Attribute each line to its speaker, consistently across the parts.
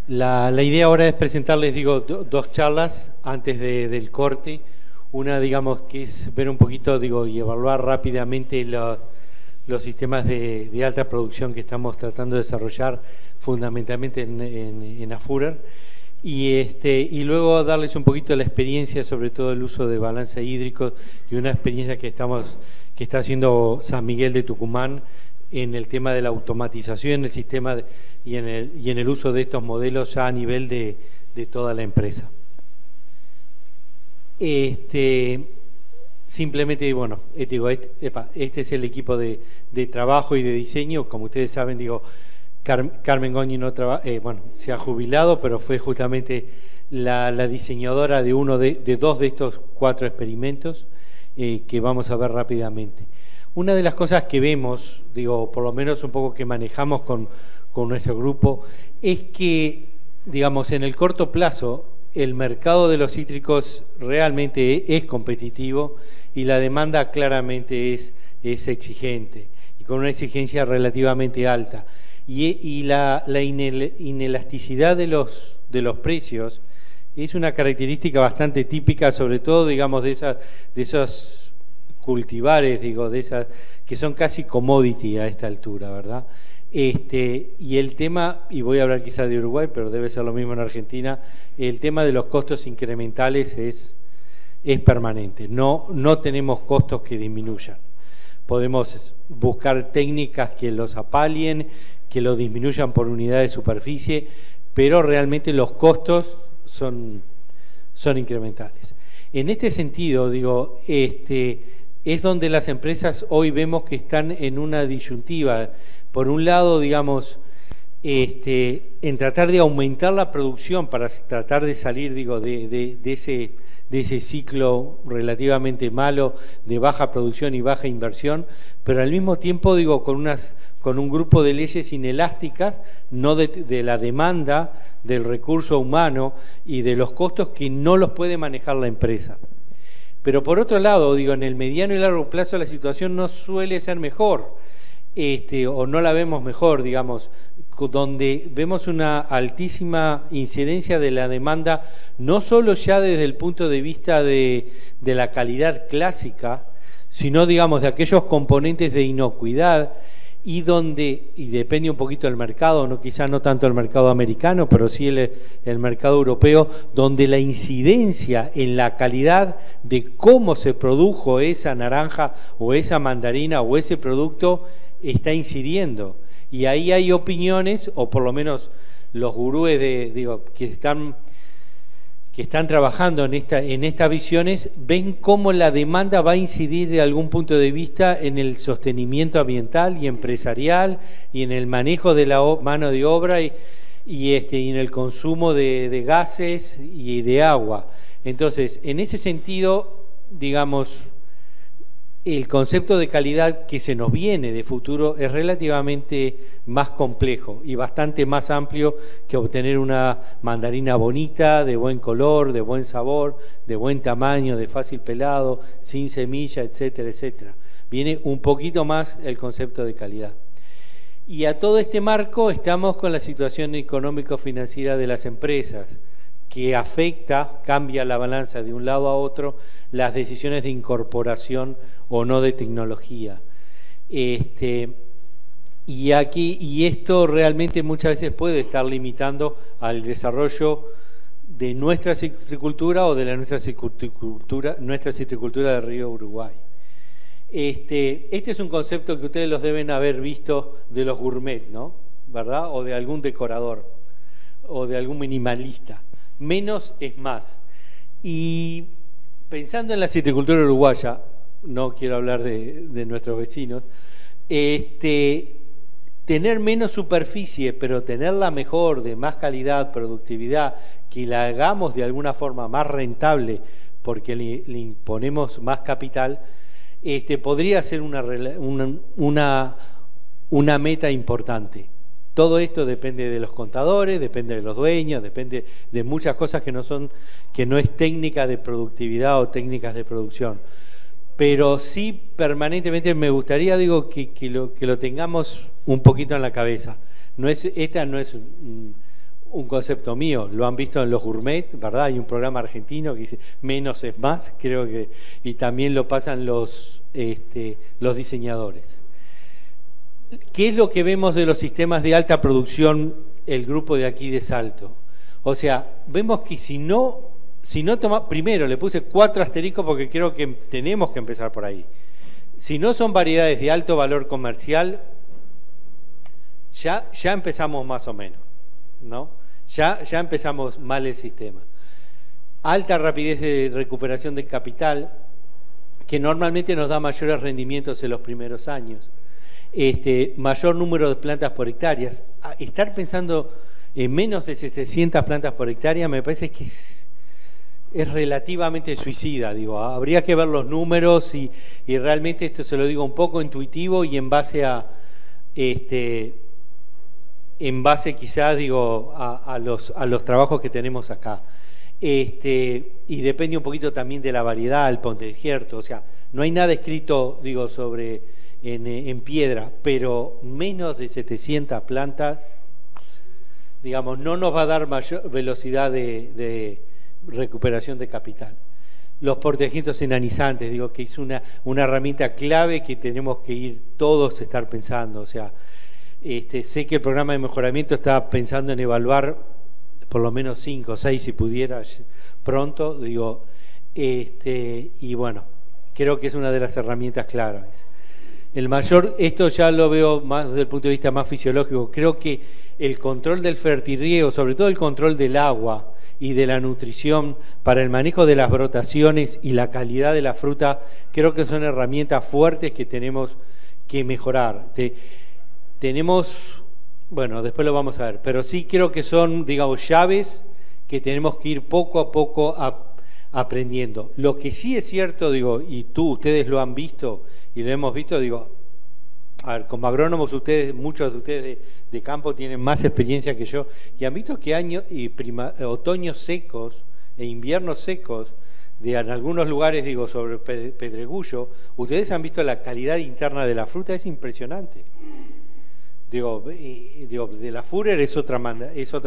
Speaker 1: La idea ahora es presentarles, digo, dos charlas antes del corte. Una, digamos, que es ver un poquito, digo, y evaluar rápidamente los sistemas de alta producción que estamos tratando de desarrollar fundamentalmente en AFURER. Y luego darles un poquito la experiencia, sobre todo el uso de balance hídrico y una experiencia que está haciendo San Miguel de Tucumán en el tema de la automatización del sistema y en el uso de estos modelos ya a nivel de toda la empresa. Simplemente, bueno, este es el equipo de trabajo y de diseño. Como ustedes saben, digo, Carmen Goñi no se ha jubilado, pero fue justamente la diseñadora de dos de estos 4 experimentos que vamos a ver rápidamente. Una de las cosas que vemos, digo, por lo menos un poco que manejamos con nuestro grupo, es que, digamos, en el corto plazo, el mercado de los cítricos realmente es competitivo y la demanda claramente es exigente y con una exigencia relativamente alta. Y la inelasticidad de los precios es una característica bastante típica, sobre todo, digamos, de esos cultivares, digo, de esas que son casi commodity a esta altura, ¿verdad? Y el tema, y voy a hablar quizás de Uruguay, pero debe ser lo mismo en Argentina, el tema de los costos incrementales es permanente. No tenemos costos que disminuyan. Podemos buscar técnicas que los apalien, que lo disminuyan por unidad de superficie, pero realmente los costos son incrementales. En este sentido, digo, es donde las empresas hoy vemos que están en una disyuntiva. Por un lado, digamos, en tratar de aumentar la producción para tratar de salir, digo, de ese ciclo relativamente malo de baja producción y baja inversión, pero al mismo tiempo, digo, con un grupo de leyes inelásticas, no de la demanda, del recurso humano y de los costos que no los puede manejar la empresa. Pero por otro lado, digo, en el mediano y largo plazo la situación no suele ser mejor, o no la vemos mejor, digamos, donde vemos una altísima incidencia de la demanda, no solo ya desde el punto de vista de la calidad clásica, sino, digamos, de aquellos componentes de inocuidad y depende un poquito del mercado, no, quizás no tanto el mercado americano, pero sí el mercado europeo, donde la incidencia en la calidad de cómo se produjo esa naranja o esa mandarina o ese producto está incidiendo. Y ahí hay opiniones, o por lo menos los gurúes que están trabajando en estas visiones, ven cómo la demanda va a incidir de algún punto de vista en el sostenimiento ambiental y empresarial y en el manejo de la mano de obra y en el consumo de gases y de agua. Entonces, en ese sentido, digamos, el concepto de calidad que se nos viene de futuro es relativamente más complejo y bastante más amplio que obtener una mandarina bonita, de buen color, de buen sabor, de buen tamaño, de fácil pelado, sin semilla, etcétera, etcétera. Viene un poquito más el concepto de calidad. Y a todo este marco estamos con la situación económico-financiera de las empresas, que cambia la balanza de un lado a otro, las decisiones de incorporación o no de tecnología. Y esto realmente muchas veces puede estar limitando al desarrollo de nuestra citricultura o de nuestra citricultura del río Uruguay. Este es un concepto que ustedes los deben haber visto de los gourmet, ¿no? ¿Verdad? O de algún decorador o de algún minimalista. Menos es más. Y pensando en la citricultura uruguaya, no quiero hablar de nuestros vecinos, tener menos superficie, pero tenerla mejor, de más calidad, productividad, que la hagamos de alguna forma más rentable porque le imponemos más capital, podría ser una meta importante. Todo esto depende de los contadores, depende de los dueños, depende de muchas cosas que no es técnica de productividad o técnicas de producción. Pero sí permanentemente me gustaría, digo, que lo tengamos un poquito en la cabeza. Esta no es un concepto mío, lo han visto en los gourmet, ¿verdad? Hay un programa argentino que dice menos es más, creo que, y también lo pasan los diseñadores. ¿Qué es lo que vemos de los sistemas de alta producción, el grupo de aquí de Salto? O sea, vemos que si no toma, primero le puse 4 asteriscos porque creo que tenemos que empezar por ahí. Si no son variedades de alto valor comercial, ya empezamos más o menos, ¿no? Ya empezamos mal el sistema. Alta rapidez de recuperación de capital, que normalmente nos da mayores rendimientos en los primeros años. Mayor número de plantas por hectáreas. Estar pensando en menos de 700 plantas por hectárea me parece que es relativamente suicida. Digo, habría que ver los números y realmente esto se lo digo un poco intuitivo y en base a quizás digo a los trabajos que tenemos acá. Y depende un poquito también de la variedad, el Pontegierto, o sea, no hay nada escrito, digo, en piedra, pero menos de 700 plantas, digamos, no nos va a dar mayor velocidad de recuperación de capital. Los portegiertos enanizantes, digo, que es una herramienta clave que tenemos que ir todos a estar pensando, o sea, sé que el programa de mejoramiento está pensando en evaluar por lo menos 5 o 6 si pudiera pronto, digo, y bueno, creo que es una de las herramientas claves. Esto ya lo veo más desde el punto de vista más fisiológico, creo que el control del fertirriego, sobre todo el control del agua y de la nutrición para el manejo de las brotaciones y la calidad de la fruta, creo que son herramientas fuertes que tenemos que mejorar. Tenemos, bueno, después lo vamos a ver, pero sí creo que son, digamos, llaves que tenemos que ir poco a poco aprendiendo. Lo que sí es cierto, digo, y ustedes lo han visto y lo hemos visto, digo, a ver, como agrónomos muchos de ustedes de campo tienen más experiencia que yo, y han visto que otoños secos e inviernos secos, en algunos lugares, digo, sobre Pedregullo, ustedes han visto la calidad interna de la fruta, es impresionante. Digo, de la Führer es otra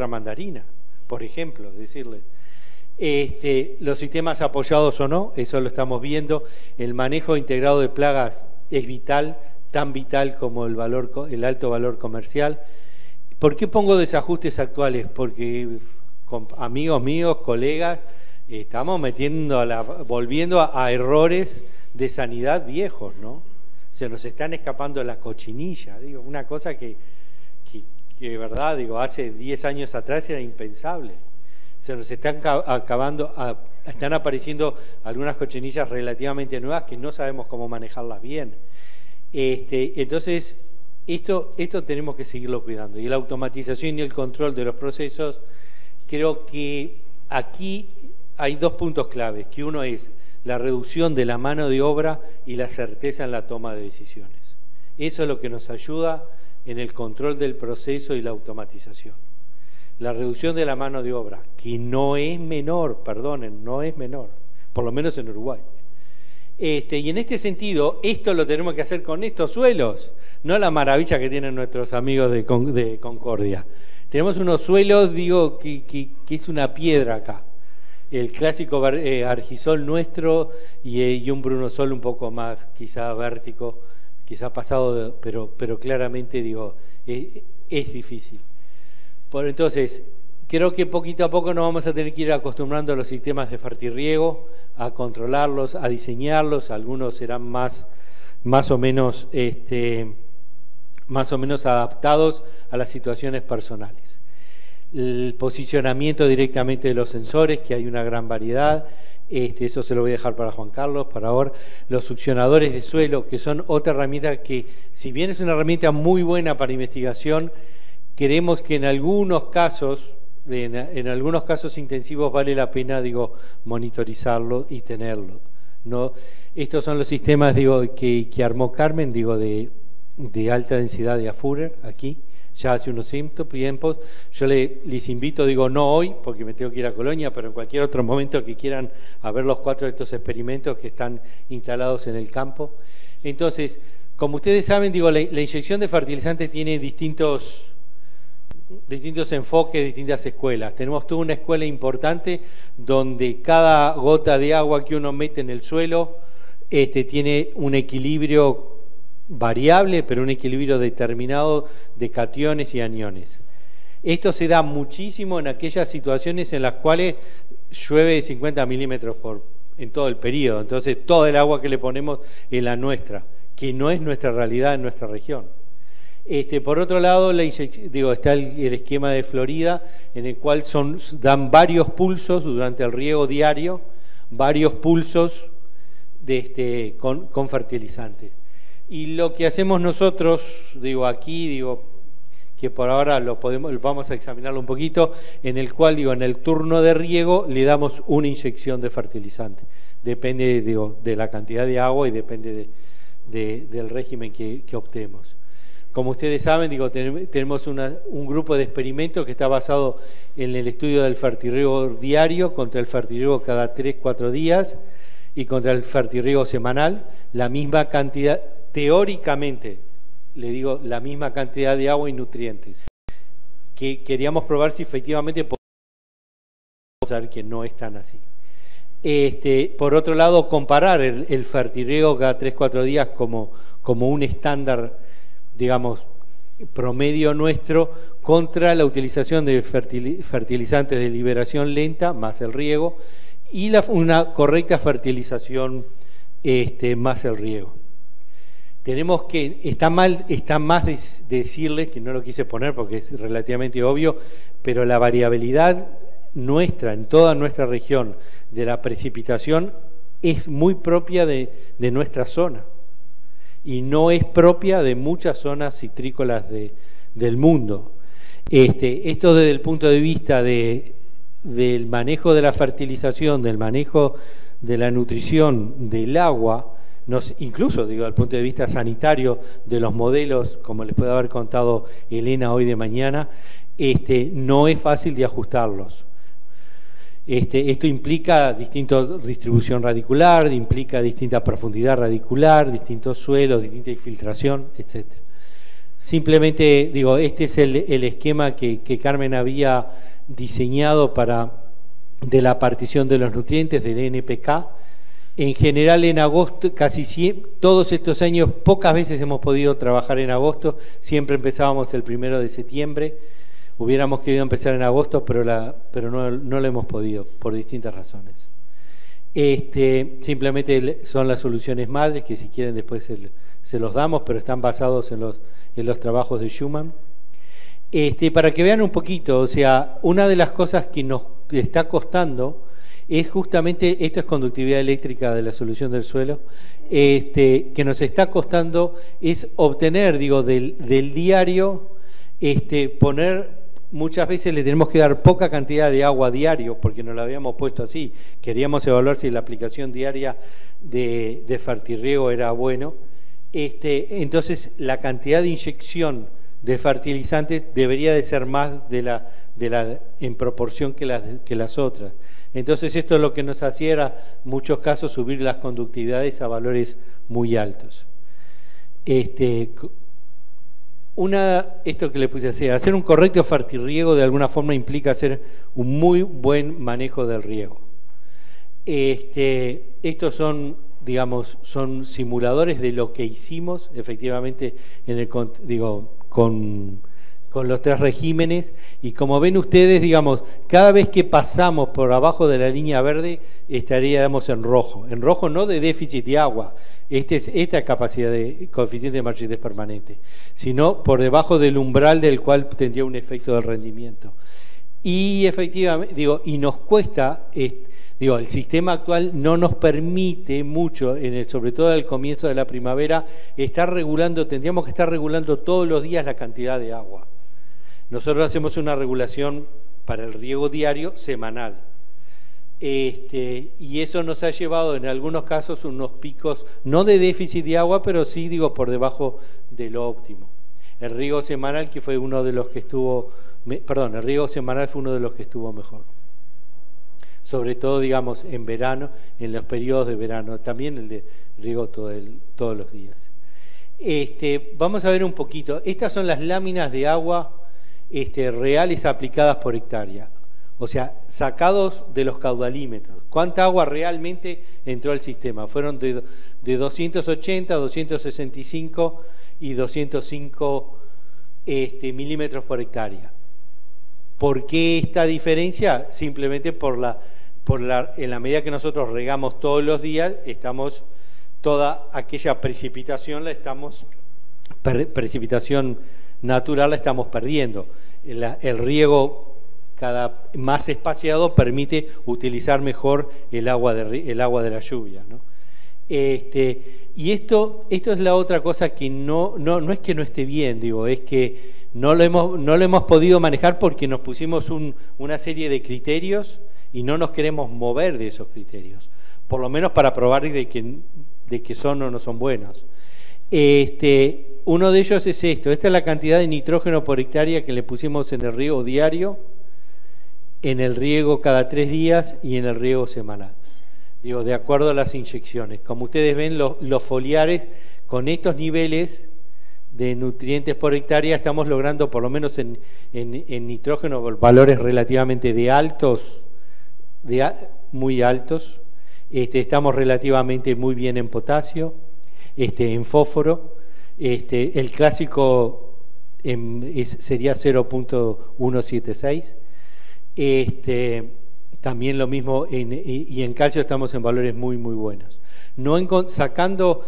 Speaker 1: mandarina, por ejemplo, decirles. Los sistemas apoyados o no, eso lo estamos viendo. El manejo integrado de plagas es vital, tan vital como el alto valor comercial. ¿Por qué pongo desajustes actuales? Porque con amigos míos, colegas, estamos volviendo a errores de sanidad viejos, ¿no? Se nos están escapando las cochinillas, digo, una cosa que verdad, digo, hace 10 años atrás era impensable. Se nos están están apareciendo algunas cochinillas relativamente nuevas que no sabemos cómo manejarlas bien. Entonces, esto tenemos que seguirlo cuidando. Y la automatización y el control de los procesos, creo que aquí hay 2 puntos claves, que uno es la reducción de la mano de obra y la certeza en la toma de decisiones. Eso es lo que nos ayuda en el control del proceso y la automatización. La reducción de la mano de obra, que no es menor, perdonen, no es menor, por lo menos en Uruguay. Y en este sentido, esto lo tenemos que hacer con estos suelos, no la maravilla que tienen nuestros amigos de Concordia. Tenemos unos suelos, digo, que es una piedra acá. El clásico argisol nuestro y un brunosol un poco más, quizá vértico, quizá pasado, pero claramente, digo, es difícil. Entonces, creo que poquito a poco nos vamos a tener que ir acostumbrando a los sistemas de fertirriego, a controlarlos, a diseñarlos. Algunos serán más o menos adaptados a las situaciones personales. El posicionamiento directamente de los sensores, que hay una gran variedad, eso se lo voy a dejar para Juan Carlos, para ahora. Los succionadores de suelo, que son otra herramienta que, si bien es una herramienta muy buena para investigación, queremos que en algunos casos intensivos vale la pena, digo, monitorizarlo y tenerlo, ¿no? Estos son los sistemas, digo, que armó Carmen, digo, de alta densidad de Führer, aquí, ya hace unos tiempos. Yo les invito, digo, no hoy, porque me tengo que ir a Colonia, pero en cualquier otro momento que quieran a ver los 4 de estos experimentos que están instalados en el campo. Entonces, como ustedes saben, digo, la inyección de fertilizante tiene distintos distintos enfoques, distintas escuelas. Tenemos toda una escuela importante donde cada gota de agua que uno mete en el suelo tiene un equilibrio variable, pero un equilibrio determinado de cationes y aniones. Esto se da muchísimo en aquellas situaciones en las cuales llueve 50 milímetros en todo el periodo. Entonces, toda el agua que le ponemos es la nuestra, que no es nuestra realidad en nuestra región. Por otro lado, está el esquema de Florida, en el cual dan varios pulsos durante el riego diario, varios pulsos con fertilizantes. Y lo que hacemos nosotros, que por ahora vamos a examinarlo un poquito, en el cual, en el turno de riego le damos una inyección de fertilizante. Depende, de la cantidad de agua y depende del régimen que optemos. Como ustedes saben, tenemos un grupo de experimentos que está basado en el estudio del fertirriego diario contra el fertirriego cada 3-4 días y contra el fertirriego semanal, la misma cantidad, teóricamente, la misma cantidad de agua y nutrientes. Que queríamos probar si efectivamente podemos saber que no es tan así. Por otro lado, comparar el fertirriego cada 3-4 días como un estándar, promedio nuestro, contra la utilización de fertilizantes de liberación lenta, más el riego, y una correcta fertilización más el riego. Tenemos que, está más decirles, que no lo quise poner porque es relativamente obvio, pero la variabilidad nuestra, en toda nuestra región, de la precipitación es muy propia de nuestra zona y no es propia de muchas zonas citrícolas del mundo. Esto desde el punto de vista del manejo de la fertilización, del manejo de la nutrición, del agua, incluso desde el punto de vista sanitario de los modelos, como les puede haber contado Elena hoy de mañana, no es fácil de ajustarlos. Esto implica distinta distribución radicular, implica distinta profundidad radicular, distintos suelos, distinta infiltración, etc. Simplemente, este es el esquema que Carmen había diseñado de la partición de los nutrientes del NPK. En general, en agosto, todos estos años, pocas veces hemos podido trabajar en agosto, siempre empezábamos el 1 de septiembre. Hubiéramos querido empezar en agosto, pero no lo hemos podido, por distintas razones. Simplemente son las soluciones madres, que si quieren después se los damos, pero están basados en los trabajos de Schumann. Para que vean un poquito, una de las cosas que nos está costando es justamente, esto es conductividad eléctrica de la solución del suelo, que nos está costando es obtener, del diario, muchas veces le tenemos que dar poca cantidad de agua diario, porque nos lo habíamos puesto así. Queríamos evaluar si la aplicación diaria de fertirriego era bueno. Entonces, la cantidad de inyección de fertilizantes debería de ser más en proporción que las otras. Entonces, esto lo que nos hacía era, en muchos casos, subir las conductividades a valores muy altos. Esto que le puse hacer un correcto fertirriego de alguna forma implica hacer un muy buen manejo del riego. Estos son simuladores de lo que hicimos efectivamente con los 3 regímenes, y como ven ustedes, cada vez que pasamos por abajo de la línea verde estaríamos en rojo no de déficit de agua, esta capacidad de coeficiente de marchitez permanente, sino por debajo del umbral del cual tendría un efecto del rendimiento. Y efectivamente, y nos cuesta, el sistema actual no nos permite mucho, sobre todo al comienzo de la primavera, tendríamos que estar regulando todos los días la cantidad de agua. Nosotros hacemos una regulación para el riego diario semanal. Y eso nos ha llevado en algunos casos unos picos, no de déficit de agua, pero sí, por debajo de lo óptimo. El riego semanal, que fue uno de los que estuvo, el riego semanal fue uno de los que estuvo mejor. Sobre todo, en verano, en los periodos de verano, también el de riego todos los días. Vamos a ver un poquito. Estas son las láminas de agua reales aplicadas por hectárea. O sea, sacados de los caudalímetros. ¿Cuánta agua realmente entró al sistema? Fueron de 280, 265 y 205 milímetros por hectárea. ¿Por qué esta diferencia? Simplemente en la medida que nosotros regamos todos los días, toda aquella precipitación precipitación natural la estamos perdiendo. El riego cada más espaciado permite utilizar mejor el agua de la lluvia, ¿no? Y esto es la otra cosa que no es que no esté bien, digo, es que no lo hemos podido manejar porque nos pusimos una serie de criterios y no nos queremos mover de esos criterios, por lo menos para probar de que son o no son buenos. Uno de ellos es esto. Esta es la cantidad de nitrógeno por hectárea que le pusimos en el riego diario, en el riego cada 3 días y en el riego semanal. Digo, de acuerdo a las inyecciones. Como ustedes ven, los foliares con estos niveles de nutrientes por hectárea estamos logrando, por lo menos en nitrógeno, valores relativamente muy altos. Estamos relativamente muy bien en potasio, en fósforo. El clásico sería 0.176. También lo mismo, y en calcio estamos en valores muy, muy buenos. Sacando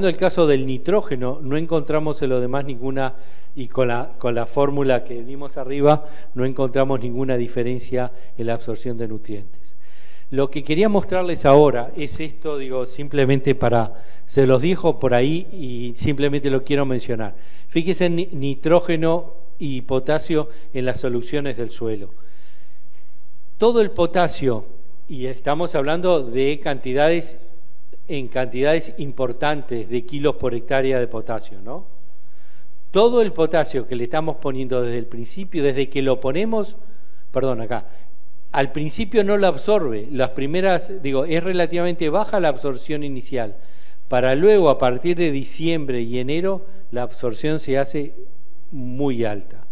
Speaker 1: el caso del nitrógeno, no encontramos en lo demás ninguna, y con la fórmula que vimos arriba, no encontramos ninguna diferencia en la absorción de nutrientes. Lo que quería mostrarles ahora es esto, digo, simplemente se los dijo por ahí y simplemente lo quiero mencionar. Fíjense en nitrógeno y potasio en las soluciones del suelo. Todo el potasio, y estamos hablando de cantidades importantes de kilos por hectárea de potasio, ¿no? Todo el potasio que le estamos poniendo desde el principio, desde que lo ponemos, al principio no lo absorbe, es relativamente baja la absorción inicial, para luego a partir de diciembre y enero la absorción se hace muy alta.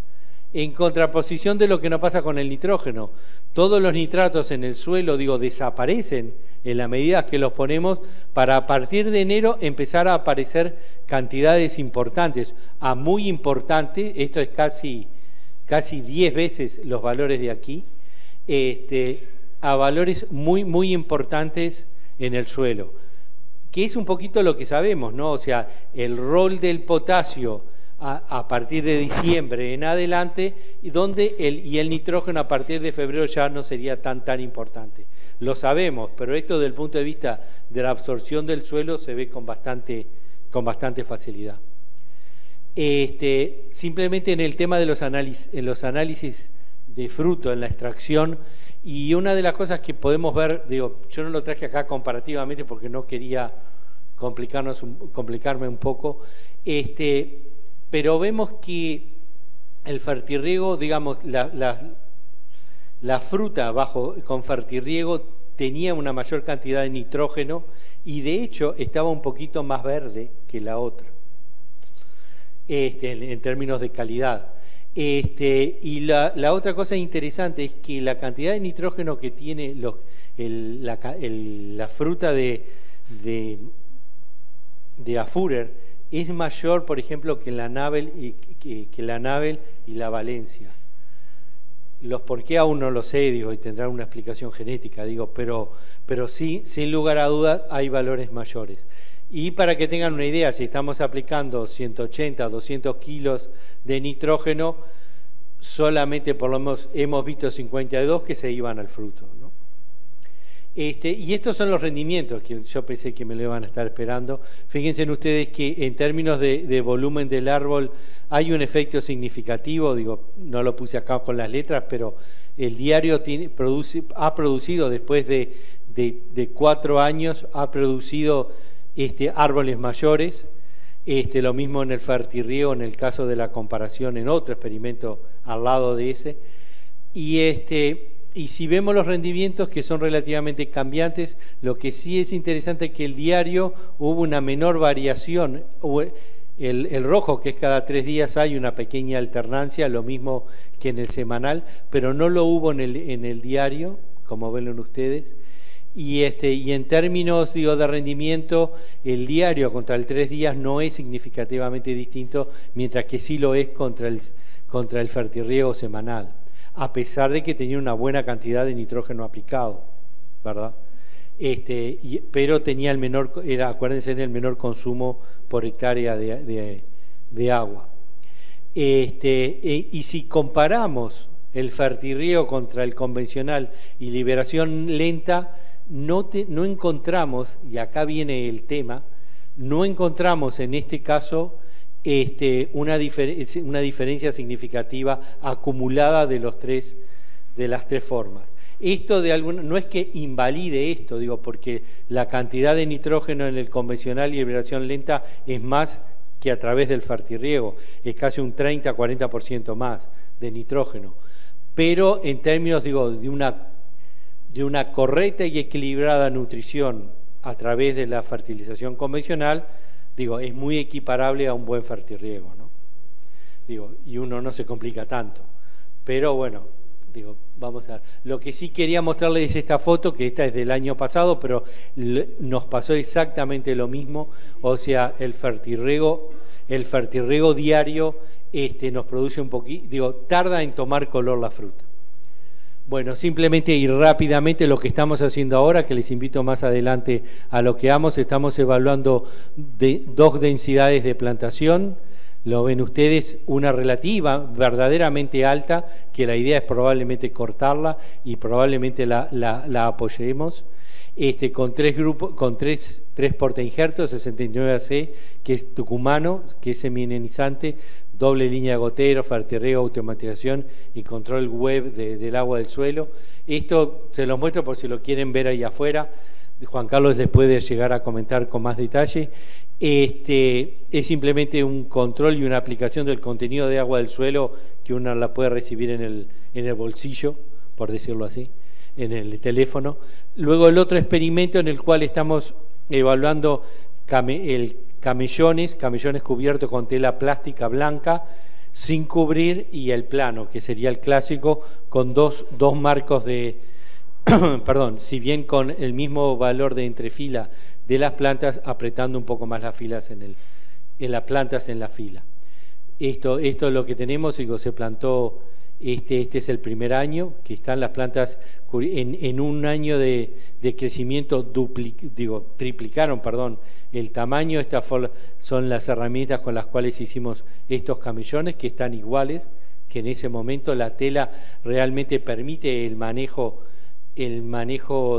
Speaker 1: En contraposición de lo que nos pasa con el nitrógeno, todos los nitratos en el suelo, desaparecen en la medida que los ponemos para a partir de enero empezar a aparecer cantidades importantes, muy importante, esto es casi 10 veces los valores de aquí, a valores muy, muy importantes en el suelo, que es un poquito lo que sabemos, ¿no? O sea, el rol del potasio a partir de diciembre en adelante, y el nitrógeno a partir de febrero ya no sería tan importante. Lo sabemos, pero esto desde el punto de vista de la absorción del suelo se ve con bastante facilidad. Simplemente en el tema de los análisis de fruto, en la extracción, y una de las cosas que podemos ver, yo no lo traje acá comparativamente porque no quería complicarme un poco, pero vemos que el fertirriego, digamos, la fruta con fertirriego tenía una mayor cantidad de nitrógeno y de hecho estaba un poquito más verde que la otra, en términos de calidad. Y la otra cosa interesante es que la cantidad de nitrógeno que tiene la fruta de Afurer es mayor, por ejemplo, que la Navel y la Valencia. Los por qué aún no lo sé, y tendrán una explicación genética, pero sí, sin lugar a dudas, hay valores mayores. Y para que tengan una idea, si estamos aplicando 180, 200 kilos de nitrógeno, solamente por lo menos hemos visto 52 que se iban al fruto, ¿no? Y estos son los rendimientos que yo pensé que me lo iban a estar esperando. Fíjense en ustedes que en términos de volumen del árbol hay un efecto significativo, no lo puse acá con las letras, pero el diario ha producido después de 4 años, ha producido árboles mayores. Lo mismo en el fertirriego, en el caso de la comparación en otro experimento al lado de ese. Y si vemos los rendimientos que son relativamente cambiantes, lo que sí es interesante es que el diario hubo una menor variación, El rojo, que es cada 3 días, hay una pequeña alternancia, lo mismo que en el semanal, pero no lo hubo en el diario, como ven ustedes. Y en términos, digo, de rendimiento, el diario contra el 3 días no es significativamente distinto, mientras que sí lo es contra el fertirriego semanal, a pesar de que tenía una buena cantidad de nitrógeno aplicado, ¿verdad? Pero tenía el menor, acuérdense, el menor consumo por hectárea de agua. Y si comparamos el fertirriego contra el convencional y liberación lenta, no encontramos, y acá viene el tema, no encontramos en este caso una diferencia significativa acumulada de las tres formas. Esto no es que invalide esto, digo, porque la cantidad de nitrógeno en el convencional y liberación lenta es más que a través del fertirriego, es casi un 30-40% más de nitrógeno. Pero en términos, digo, de una correcta y equilibrada nutrición a través de la fertilización convencional, digo, es muy equiparable a un buen fertirriego, ¿no? Digo, y uno no se complica tanto. Pero bueno, digo, vamos a ver. Lo que sí quería mostrarles es esta foto, que esta es del año pasado, pero nos pasó exactamente lo mismo. O sea, el fertirriego diario nos produce un poquito, digo, tarda en tomar color la fruta. Bueno, simplemente y rápidamente lo que estamos haciendo ahora, que les invito más adelante a lo que estamos evaluando dos densidades de plantación. Lo ven ustedes, una relativa, verdaderamente alta, que la idea es probablemente cortarla y probablemente la apoyemos. Con 3 grupos, con tres portainjertos, 69AC, que es tucumano, que es semienizante, doble línea de gotero, fertirriego, automatización y control web del agua del suelo. Esto se los muestro por si lo quieren ver ahí afuera. Juan Carlos les puede llegar a comentar con más detalle. Es simplemente un control y una aplicación del contenido de agua del suelo que uno la puede recibir en el bolsillo, por decirlo así, en el teléfono. Luego el otro experimento en el cual estamos evaluando camellones cubiertos con tela plástica blanca sin cubrir, y el plano, que sería el clásico, con dos marcos de perdón, si bien con el mismo valor de entrefila de las plantas, apretando un poco más las filas en las plantas en la fila. Esto es lo que tenemos. Digo, se plantó, este es el primer año que están las plantas en un año de crecimiento, triplicaron, perdón, el tamaño. Estas son las herramientas con las cuales hicimos estos camellones, que están iguales, que en ese momento la tela realmente permite el manejo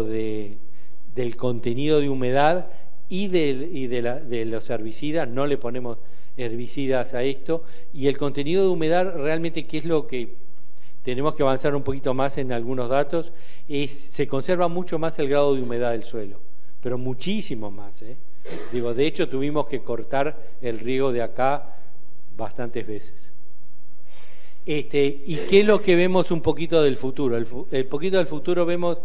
Speaker 1: del contenido de humedad y de los herbicidas. No le ponemos herbicidas a esto, y el contenido de humedad realmente, que es lo que tenemos que avanzar un poquito más en algunos datos, se conserva mucho más el grado de humedad del suelo, pero muchísimo más, Digo, de hecho tuvimos que cortar el riego de acá bastantes veces. ¿Y qué es lo que vemos un poquito del futuro? El poquito del futuro vemos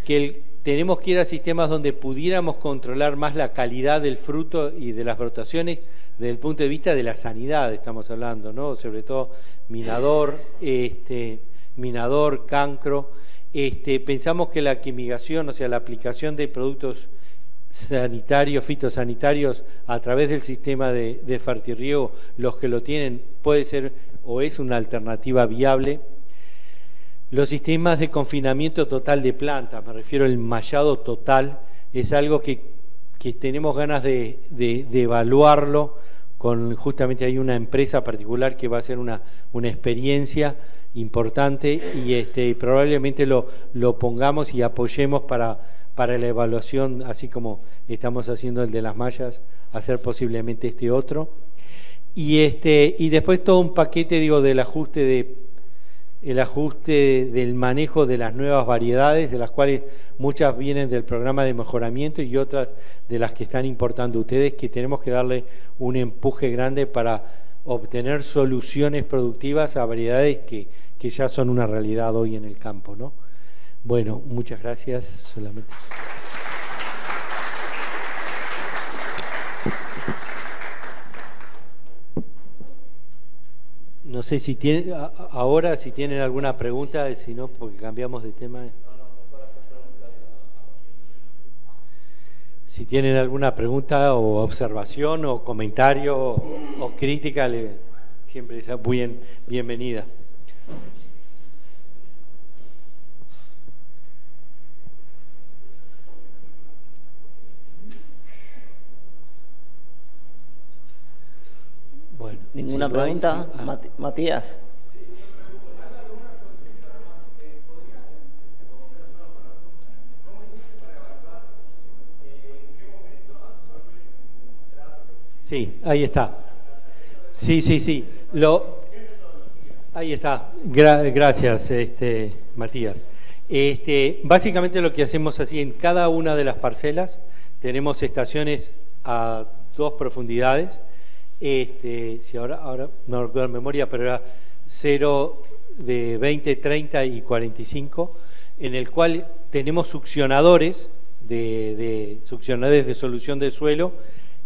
Speaker 1: que tenemos que ir a sistemas donde pudiéramos controlar más la calidad del fruto y de las brotaciones desde el punto de vista de la sanidad, estamos hablando, ¿no? Sobre todo minador, cancro. Pensamos que la quimigación, o sea, la aplicación de productos sanitarios, fitosanitarios a través del sistema de fertirriego, los que lo tienen, puede ser o es una alternativa viable. Los sistemas de confinamiento total de plantas, me refiero al mallado total, es algo que tenemos ganas de evaluarlo. Justamente hay una empresa particular que va a hacer una experiencia importante, y probablemente lo pongamos y apoyemos para la evaluación, así como estamos haciendo el de las mallas, hacer posiblemente este otro. Y después todo un paquete, digo, del ajuste del manejo de las nuevas variedades, de las cuales muchas vienen del programa de mejoramiento y otras de las que están importando ustedes, que tenemos que darle un empuje grande para obtener soluciones productivas a variedades que ya son una realidad hoy en el campo, ¿no? Bueno, muchas gracias. Solamente. No sé si tienen, ahora si tienen alguna pregunta, si no, porque cambiamos de tema. Si tienen alguna pregunta o observación o comentario o crítica, siempre es bienvenida. Bueno,
Speaker 2: ¿Ninguna pregunta? Matías.
Speaker 1: Sí, ahí está. Sí. Ahí está. Gracias, Matías. Básicamente lo que hacemos así, en cada una de las parcelas tenemos estaciones a 2 profundidades. Si ahora no recuerdo en memoria, pero era 0 de 20, 30 y 45, en el cual tenemos succionadores succionadores de solución de suelo,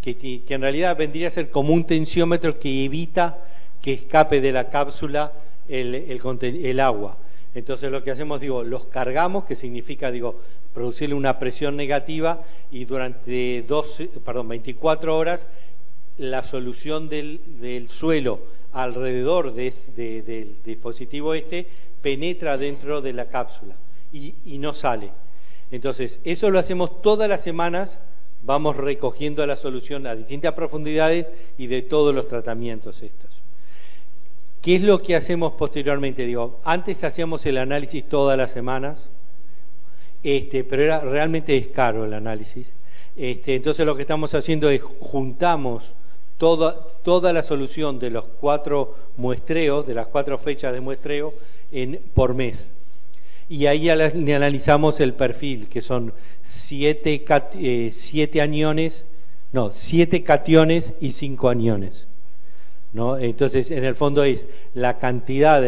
Speaker 1: que en realidad vendría a ser como un tensiómetro que evita que escape de la cápsula el agua. Entonces lo que hacemos, los cargamos, que significa, producirle una presión negativa, y durante 24 horas la solución del suelo alrededor del dispositivo penetra dentro de la cápsula y no sale. Entonces eso lo hacemos todas las semanas. Vamos recogiendo la solución a distintas profundidades y de todos los tratamientos estos. ¿Qué es lo que hacemos posteriormente? Antes hacíamos el análisis todas las semanas, pero realmente es caro el análisis. Entonces lo que estamos haciendo es juntamos toda la solución de los 4 muestreos, de las 4 fechas de muestreo por mes. Y ahí analizamos el perfil, que son 7 cationes y 5 aniones, ¿no? Entonces, en el fondo es la cantidad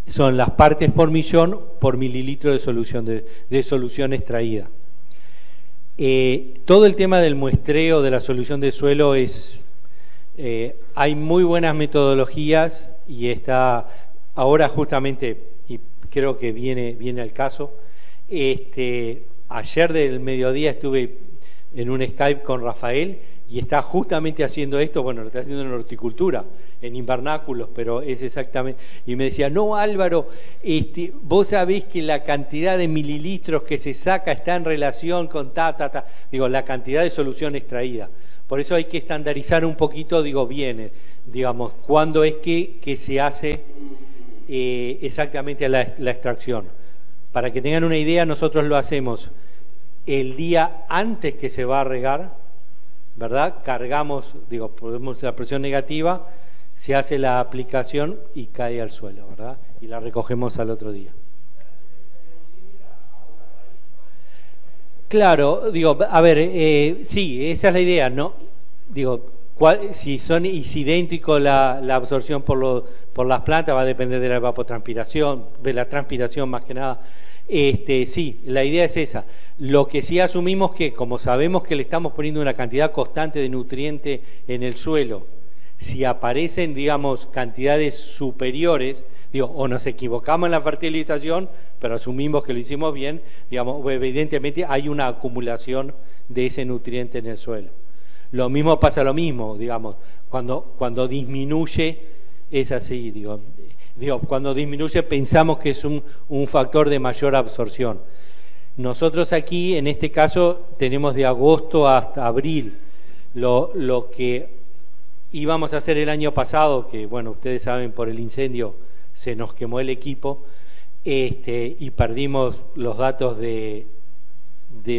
Speaker 1: son las partes por millón por mililitro de solución extraída. Todo el tema del muestreo de la solución de suelo hay muy buenas metodologías, y está ahora justamente, y creo que viene al caso. Ayer del mediodía estuve en un Skype con Rafael, y está justamente haciendo esto. Bueno, lo está haciendo en horticultura, en invernáculos, pero es exactamente. Y me decía, no, Álvaro, vos sabés que la cantidad de mililitros que se saca está en relación con la cantidad de solución extraída. Por eso hay que estandarizar un poquito, cuándo es que se hace exactamente la extracción. Para que tengan una idea, nosotros lo hacemos el día antes que se va a regar, ¿verdad? Cargamos, ponemos la presión negativa, se hace la aplicación y cae al suelo, ¿verdad? Y la recogemos al otro día. Claro, sí, esa es la idea, ¿no? Si es idéntico la absorción por las plantas, va a depender de la evapotranspiración, de la transpiración más que nada. Sí, la idea es esa. Lo que sí asumimos que, como sabemos que le estamos poniendo una cantidad constante de nutriente en el suelo, si aparecen, cantidades superiores, o nos equivocamos en la fertilización, pero asumimos que lo hicimos bien, evidentemente hay una acumulación de ese nutriente en el suelo. Lo mismo pasa, cuando disminuye, es así, cuando disminuye pensamos que es un factor de mayor absorción. Nosotros aquí, en este caso, tenemos de agosto hasta abril. Lo que íbamos a hacer el año pasado, que bueno, ustedes saben, por el incendio se nos quemó el equipo, y perdimos los datos de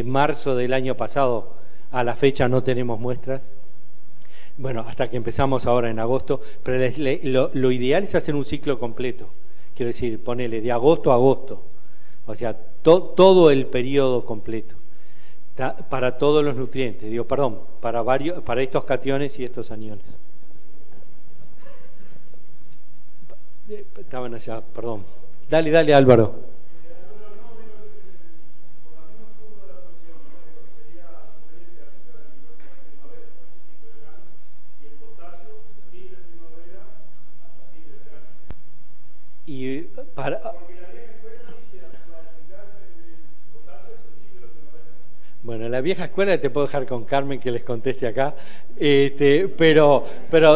Speaker 1: marzo del año pasado. A la fecha no tenemos muestras. Bueno, hasta que empezamos ahora en agosto, pero lo ideal es hacer un ciclo completo. Quiero decir, ponele de agosto a agosto, o sea, todo el periodo completo, para todos los nutrientes, para estos cationes y estos aniones. Estaban allá, perdón. Dale, Álvaro. Y para... Bueno, la vieja escuela te puedo dejar con Carmen que les conteste acá, pero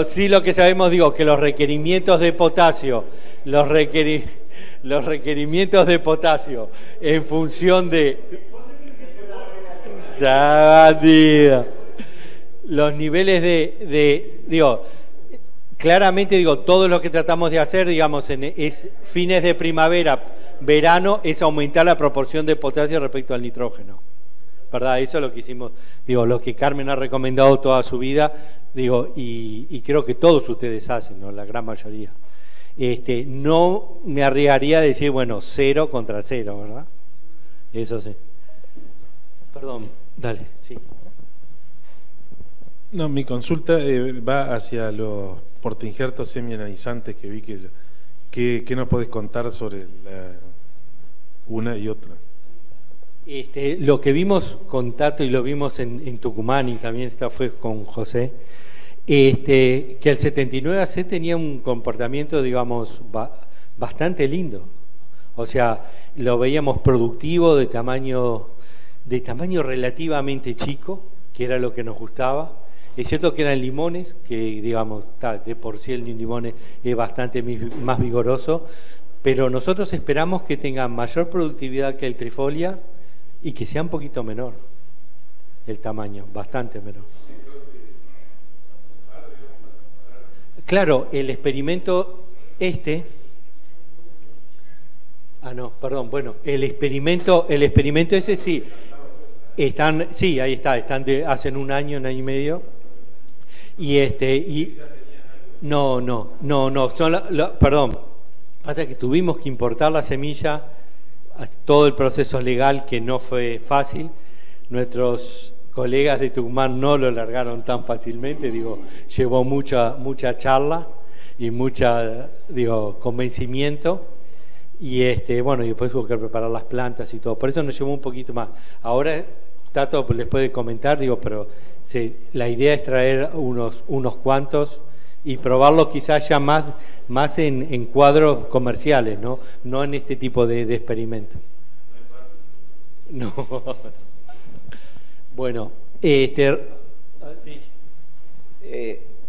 Speaker 1: sí lo que sabemos, digo, que los requerimientos de potasio, los requerimientos de potasio en función de... los niveles digo, claramente digo, todo lo que tratamos de hacer, digamos, es fines de primavera, verano, es aumentar la proporción de potasio respecto al nitrógeno. ¿Verdad? Eso es lo que hicimos, digo, lo que Carmen ha recomendado toda su vida, digo, y creo que todos ustedes hacen, ¿no? La gran mayoría. No me arriesgaría a decir, bueno, 0 contra 0, ¿verdad? Eso sí. Perdón, dale, sí.
Speaker 3: No, mi consulta va hacia los portainjertos semianalizantes que vi que nos podés contar sobre una y otra.
Speaker 1: Lo que vimos con Tato y lo vimos en Tucumán y también fue con José, que el 79AC tenía un comportamiento, digamos, bastante lindo. O sea, lo veíamos productivo, de tamaño relativamente chico, que era lo que nos gustaba. Es cierto que eran limones, que digamos, de por sí el limón es bastante más vigoroso, pero nosotros esperamos que tenga mayor productividad que el Trifolia y que sea un poquito menor el tamaño, bastante menor. Claro, el experimento el experimento ese sí, ahí están hacen un año y medio, perdón, pasa que tuvimos que importar la semilla, todo el proceso legal que no fue fácil. Nuestros colegas de Tucumán no lo largaron tan fácilmente, digo, llevó mucha charla y convencimiento, y bueno, y después hubo que preparar las plantas y todo, por eso nos llevó un poquito más. Ahora Tato les puede comentar, digo, pero la idea es traer unos cuantos y probarlos quizás ya más en cuadros comerciales, no en este tipo de experimento. No. Bueno, sí.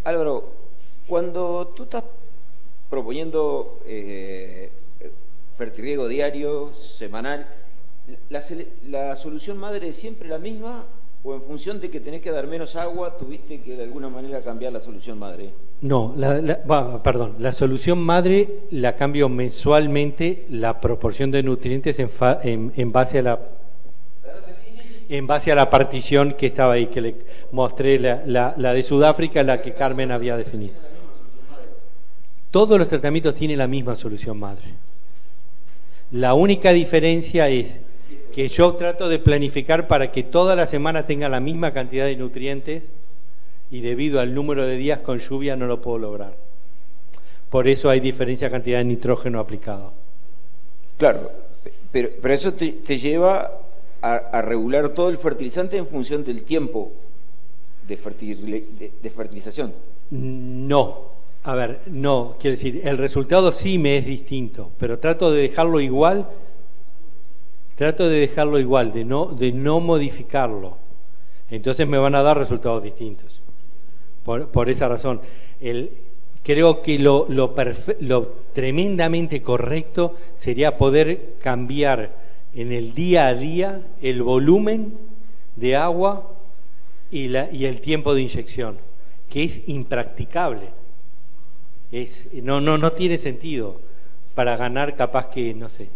Speaker 4: Álvaro, cuando tú estás proponiendo fertirriego diario, semanal, ¿la solución madre es siempre la misma o en función de que tenés que dar menos agua tuviste que de alguna manera cambiar la solución madre?
Speaker 1: No, la solución madre la cambio mensualmente, la proporción de nutrientes en base a la partición que estaba ahí, que le mostré, la de Sudáfrica, la que Carmen había definido. Todos los tratamientos tienen la misma solución madre. La única diferencia es que yo trato de planificar para que toda la semana tenga la misma cantidad de nutrientes, y debido al número de días con lluvia no lo puedo lograr. Por eso hay diferencia de cantidad de nitrógeno aplicado.
Speaker 4: Claro, pero eso te lleva a regular todo el fertilizante en función del tiempo de fertilización. No,
Speaker 1: quiero decir, el resultado sí me es distinto, pero trato de dejarlo igual, de no modificarlo. Entonces me van a dar resultados distintos. Por esa razón, creo que lo tremendamente correcto sería poder cambiar en el día a día el volumen de agua y el tiempo de inyección, que es impracticable. No tiene sentido para ganar capaz que, no sé,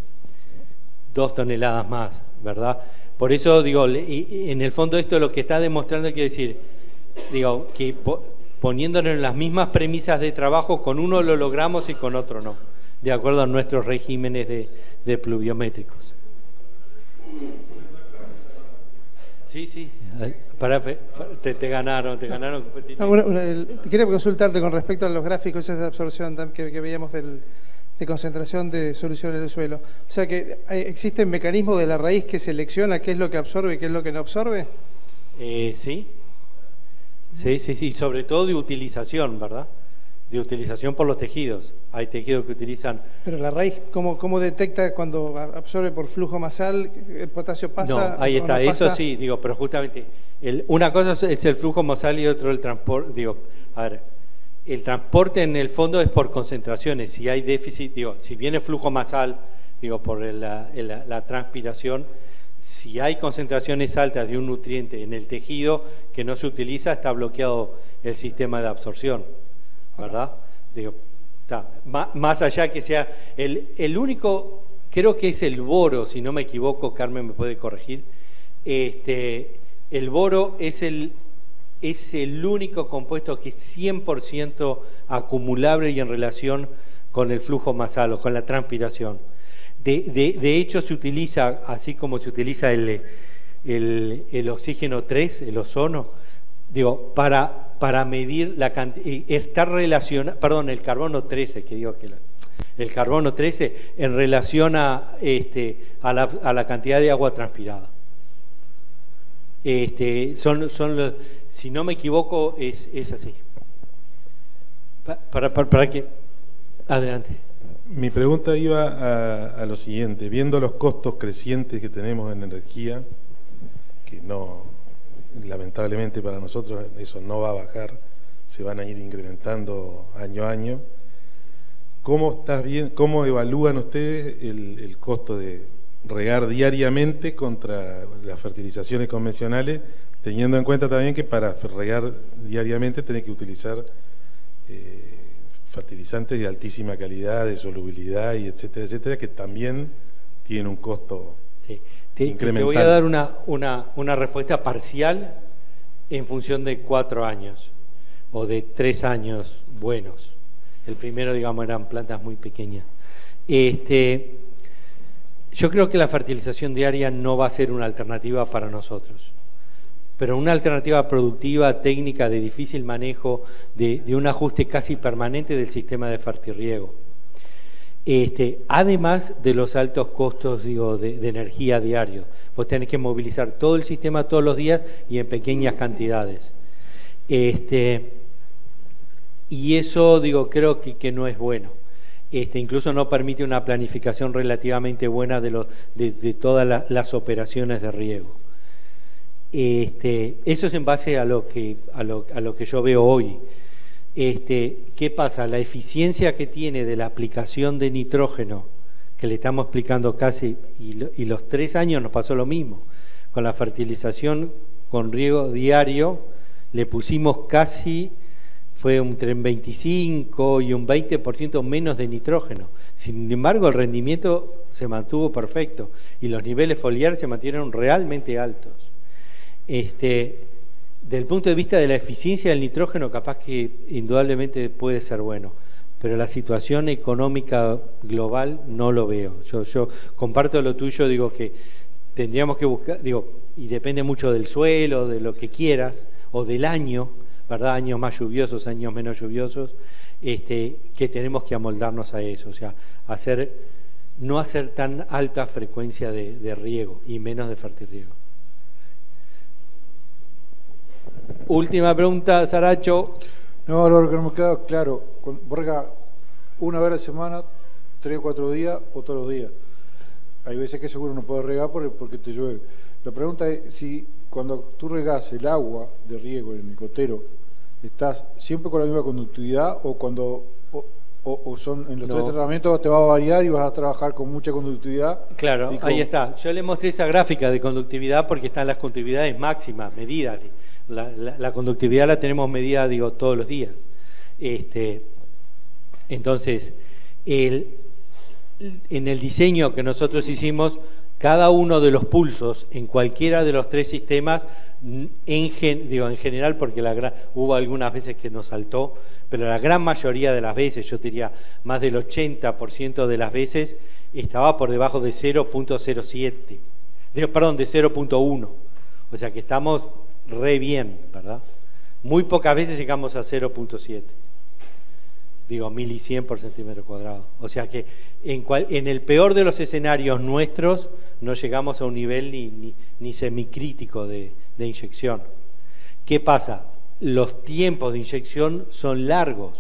Speaker 1: 2 toneladas más, ¿verdad? Por eso digo, en el fondo esto lo que está demostrando quiere decir, digo, que poniéndonos en las mismas premisas de trabajo, con uno lo logramos y con otro no, de acuerdo a nuestros regímenes de pluviométricos. Sí, te ganaron.
Speaker 5: Quería consultarte con respecto a los gráficos de absorción que veíamos de concentración de solución en el suelo. O sea, que ¿existe un mecanismo de la raíz que selecciona qué es lo que absorbe y qué es lo que no absorbe?
Speaker 1: Sí, sobre todo de utilización, ¿verdad? De utilización por los tejidos. hay tejidos que utilizan...
Speaker 5: Pero la raíz, ¿cómo detecta cuando absorbe por flujo masal, el potasio pasa?
Speaker 1: No, ahí está,
Speaker 5: no
Speaker 1: eso
Speaker 5: pasa?
Speaker 1: sí, digo, pero justamente, una cosa es el flujo masal y otro el transporte, digo, a ver, el transporte en el fondo es por concentraciones, si hay déficit, digo, si viene flujo masal, digo, por la transpiración, si hay concentraciones altas de un nutriente en el tejido que no se utiliza, está bloqueado el sistema de absorción, ¿verdad? Digo, está, más allá que sea, el único, creo que es el boro, si no me equivoco, Carmen me puede corregir, el boro es el único compuesto que es 100% acumulable y en relación con el flujo masal o con la transpiración. De hecho, se utiliza, así como se utiliza el oxígeno 3, el ozono, digo, para medir la cantidad, está relacionado, perdón, el carbono 13, que digo que el carbono 13 en relación a la cantidad de agua transpirada. Si no me equivoco, es así. Para que... Adelante.
Speaker 3: Mi pregunta iba a lo siguiente. Viendo los costos crecientes que tenemos en energía, que no, lamentablemente para nosotros eso no va a bajar, se van a ir incrementando año a año, ¿cómo evalúan ustedes el costo de regar diariamente contra las fertilizaciones convencionales, teniendo en cuenta también que para regar diariamente tenés que utilizar fertilizantes de altísima calidad, de solubilidad y etcétera, etcétera, que también tienen un costo incremental?
Speaker 1: Te voy a dar una respuesta parcial en función de 4 años o de 3 años buenos. El primero, digamos, eran plantas muy pequeñas. Yo creo que la fertilización diaria no va a ser una alternativa para nosotros, pero una alternativa productiva, técnica, de difícil manejo, de un ajuste casi permanente del sistema de fertirriego. Además de los altos costos, digo, de energía diario. Vos tenés que movilizar todo el sistema todos los días y en pequeñas cantidades. Y eso, digo, creo que no es bueno. Incluso no permite una planificación relativamente buena de todas las operaciones de riego. Eso es en base a lo que yo veo hoy. ¿Qué pasa? La eficiencia que tiene de la aplicación de nitrógeno, que le estamos explicando casi, y los 3 años nos pasó lo mismo. Con la fertilización con riego diario le pusimos casi, fue entre un 25 y un 20% menos de nitrógeno. Sin embargo, el rendimiento se mantuvo perfecto y los niveles foliares se mantuvieron realmente altos. Del punto de vista de la eficiencia del nitrógeno, capaz que indudablemente puede ser bueno, pero la situación económica global no lo veo. Yo comparto lo tuyo, digo que tendríamos que buscar, digo, y depende mucho del suelo, de lo que quieras, o del año, ¿verdad? Años más lluviosos, años menos lluviosos, que tenemos que amoldarnos a eso, o sea, no hacer tan alta frecuencia de riego y menos de fertirriego. Última pregunta, Saracho.
Speaker 6: No, lo que no me queda claro, vos regás una vez a la semana, 3 o 4 días o todos los días. Hay veces que seguro no puedes regar porque te llueve. La pregunta es si cuando tú regás el agua de riego en el gotero, ¿estás siempre con la misma conductividad o cuando son en los 3 tratamientos te va a variar y vas a trabajar con mucha conductividad?
Speaker 1: Claro, ahí está. Yo le mostré esa gráfica de conductividad porque están las conductividades máximas, medidas. La conductividad la tenemos medida, digo, todos los días. Entonces, en el diseño que nosotros hicimos, cada uno de los pulsos en cualquiera de los 3 sistemas, en general, porque hubo algunas veces que nos saltó, pero la gran mayoría de las veces, yo diría más del 80% de las veces, estaba por debajo de 0.07, perdón, de 0.1. O sea que estamos re bien, ¿verdad? Muy pocas veces llegamos a 0.7. Digo, 1100 por centímetro cuadrado. O sea que en el peor de los escenarios nuestros no llegamos a un nivel ni semicrítico de inyección. ¿Qué pasa? Los tiempos de inyección son largos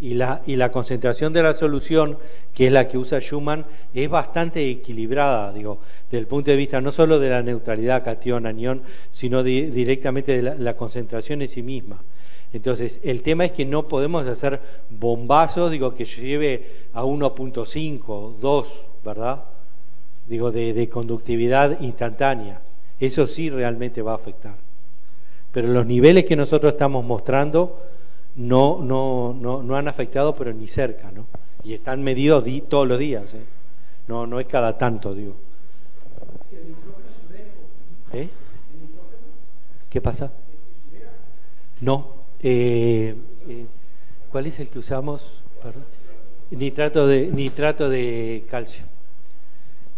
Speaker 1: Y la concentración de la solución, que es la que usa Schumann, es bastante equilibrada, digo, desde el punto de vista no solo de la neutralidad catión-anión, sino directamente de la concentración en sí misma. Entonces, el tema es que no podemos hacer bombazos, digo, que lleve a 1.5, 2, ¿verdad? Digo, de conductividad instantánea. Eso sí realmente va a afectar. Pero los niveles que nosotros estamos mostrando no han afectado, pero ni cerca, ¿no? Y están medidos todos los días, ¿eh? No es cada tanto, digo. ¿Eh? ¿Qué pasa? No. ¿Cuál es el que usamos? Perdón. Nitrato de calcio.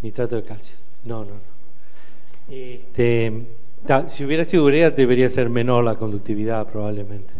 Speaker 1: Nitrato de calcio. No. Si hubiera sido urea, debería ser menor la conductividad, probablemente.